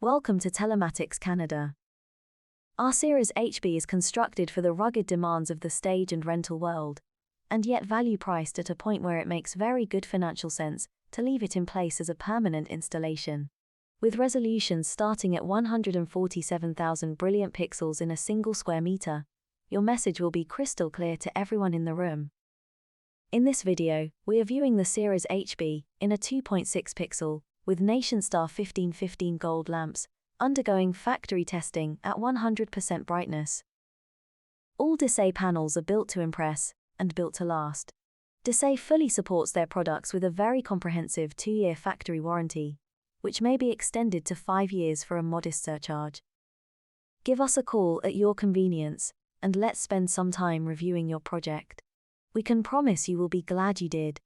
Welcome to Telematics Canada. Our Series HB is constructed for the rugged demands of the stage and rental world, and yet value priced at a point where it makes very good financial sense to leave it in place as a permanent installation. With resolutions starting at 147,000 brilliant pixels in a single square meter, your message will be crystal clear to everyone in the room. In this video, we are viewing the Series HB in a 2.6 pixel with NationStar 1515 gold lamps, undergoing factory testing at 100% brightness. All Desay panels are built to impress and built to last. Desay fully supports their products with a very comprehensive 2-year factory warranty, which may be extended to 5 years for a modest surcharge. Give us a call at your convenience, and let's spend some time reviewing your project. We can promise you will be glad you did.